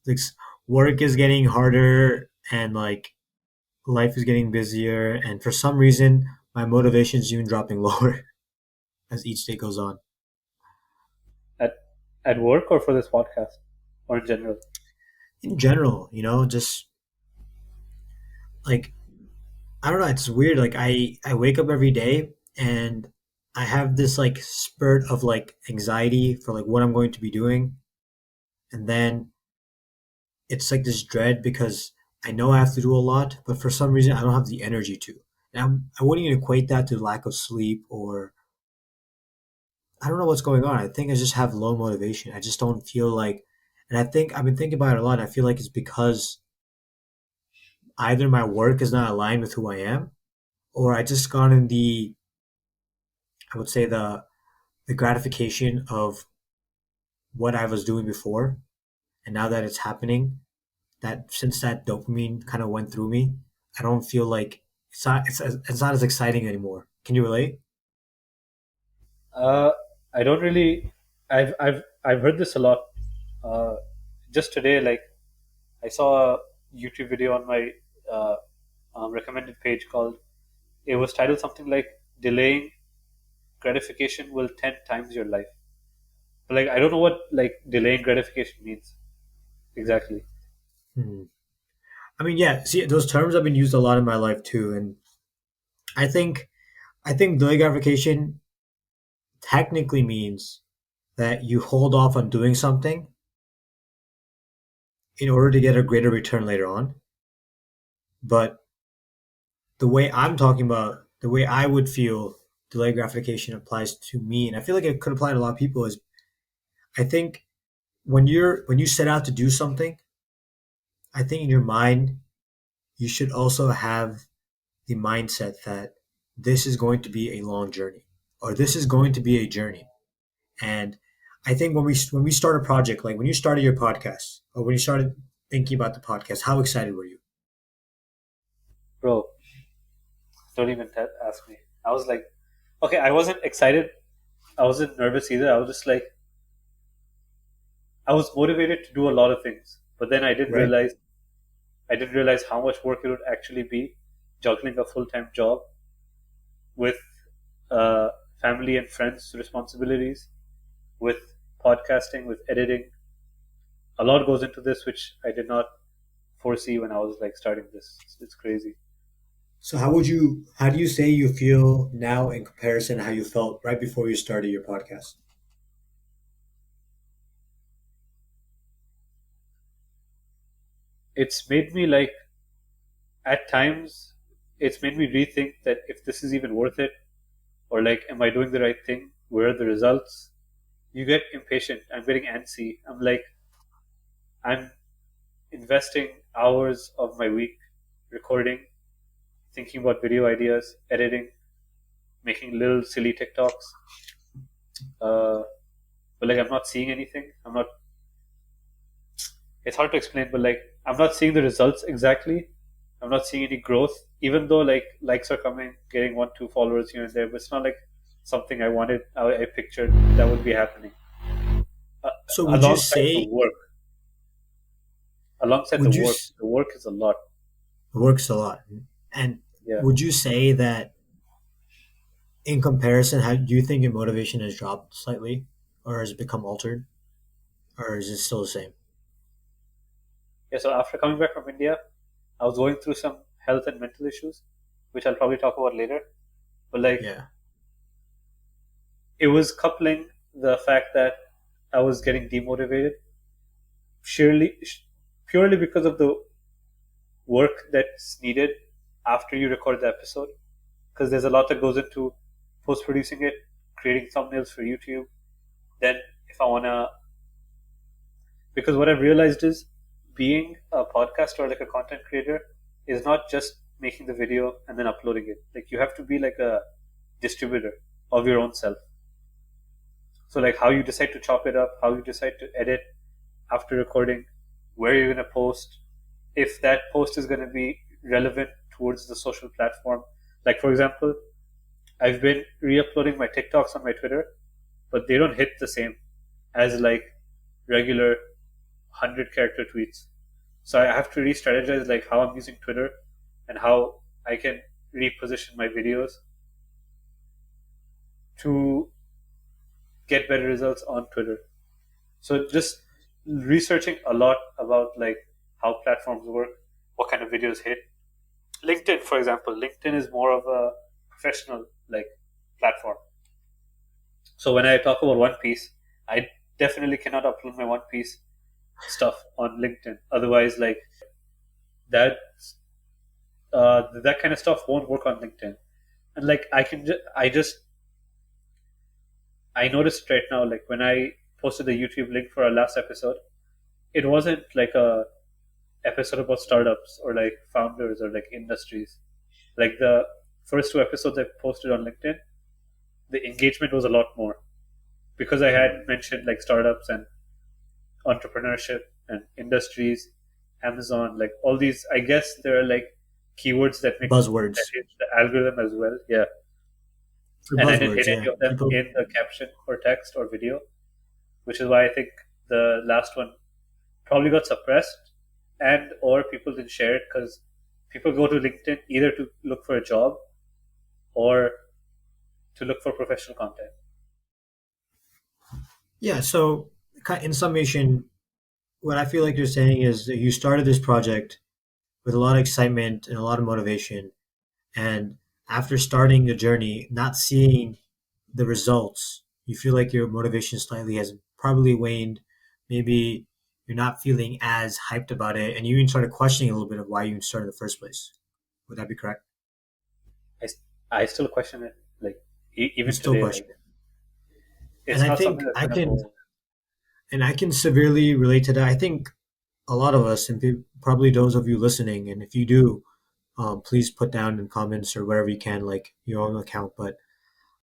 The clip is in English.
like work is getting harder and like life is getting busier, and for some reason my motivation is even dropping lower as each day goes on. At at work or for this podcast or in general? In general, just like I don't know, it's weird. Like I wake up every day and I have this like spurt of like anxiety for like what I'm going to be doing, and then it's like this dread because I know I have to do a lot, but for some reason I don't have the energy to. And I wouldn't even equate that to lack of sleep, or I don't know what's going on. I think I just have low motivation. I just don't feel like, and I think I've been thinking about it a lot. And I feel like it's because either my work is not aligned with who I am, or I just got in I would say the gratification of what I was doing before, and now that it's happening, that since that dopamine kind of went through me, I don't feel like it's not as exciting anymore. Can you relate? Uh, I don't really. I've heard this a lot. Uh, just today, like I saw a YouTube video on my uh, recommended page called. It was titled something like "Delaying Gratification Will 10 times Your Life." But like I don't know what like delaying gratification means exactly. Hmm. I mean, yeah. See, those terms have been used a lot in my life too, and I think I think delayed gratification technically means that you hold off on doing something in order to get a greater return later on. But the way I'm talking about, the way I would feel delayed gratification applies to me, and I feel like it could apply to a lot of people, is I think when you set out to do something, I think in your mind you should also have the mindset that this is going to be a long journey, or this is going to be a journey. And I think when we start a project, like when you started your podcast, or when you started thinking about the podcast, how excited were you? Bro, don't even ask me. I was like, okay, I wasn't excited. I wasn't nervous either. I was just like, I was motivated to do a lot of things, but then Right? I didn't realize how much work it would actually be juggling a full time job with uh, family and friends responsibilities, with podcasting, with editing. A lot goes into this, which I did not foresee when I was like starting this. It's crazy. So how do you say you feel now in comparison to how you felt right before you started your podcast? It's made me like at times it's made me rethink that if this is even worth it, or like am I doing the right thing, where are the results. You get impatient. I'm getting antsy. I'm like, I'm investing hours of my week recording, thinking about video ideas, editing, making little silly TikToks, uh, but like I'm not seeing anything. I'm not, it's hard to explain, but like I'm not seeing the results exactly. I'm not seeing any growth, even though like likes are coming, getting 1, 2 followers here and there, but it's not like something I wanted, I pictured that would be happening. Uh, So alongside the work, would you the work is a lot. it works a lot, and Yeah. would you say that in comparison, how do you think your motivation has dropped slightly, or has it become altered, or is it still the same? Yeah. So after coming back from India, I was going through some health and mental issues, which I'll probably talk about later. But like, Yeah. it was coupling the fact that I was getting demotivated purely, purely because of the work that's needed after you record the episode. Because there's a lot that goes into post producing it, creating thumbnails for YouTube. Then, if I wanna, because what I've realized is being a podcaster or like a content creator is not just making the video and then uploading it. Like you have to be like a distributor of your own self. So like how you decide to chop it up, how you decide to edit after recording, where you're gonna post, if that post is gonna be relevant towards the social platform. Like for example, I've been re-uploading my TikToks on my Twitter, but they don't hit the same as like regular 100-character tweets. So I have to re-strategize like how I'm using Twitter and how I can reposition my videos to get better results on Twitter. So just researching a lot about like how platforms work, what kind of videos hit. LinkedIn, for example, LinkedIn is more of a professional like platform. So when I talk about One Piece, I definitely cannot upload my One Piece stuff on LinkedIn. Otherwise, like that, that kind of stuff won't work on LinkedIn. And like I noticed right now, like when I posted the YouTube link for our last episode, it wasn't like a episode about startups or like founders or like industries. Like the first two episodes I posted on LinkedIn, the engagement was a lot more because I had mentioned like startups and entrepreneurship and industries, Amazon, like all these. I guess there are like keywords that make that Buzzwords. hit the algorithm as well. Yeah, For and I didn't buzzwords, hit yeah. any of them People in the caption or text or video, which is why I think the last one probably got suppressed, and or people didn't share it because people go to LinkedIn either to look for a job or to look for professional content. yeah, so in summation, what I feel like you're saying is that you started this project with a lot of excitement and a lot of motivation, and after starting the journey, not seeing the results, you feel like your motivation slightly has probably waned. Maybe you're not feeling as hyped about it, and you even started questioning a little bit of why you even started in the first place. Would that be correct? I, I still question it, like You even still today, question like it. And it's I not think something that's I gonna go can, away. and I can severely relate to that. I think a lot of us, and probably those of you listening, and if you do, please put down in comments or wherever you can, like your own account. But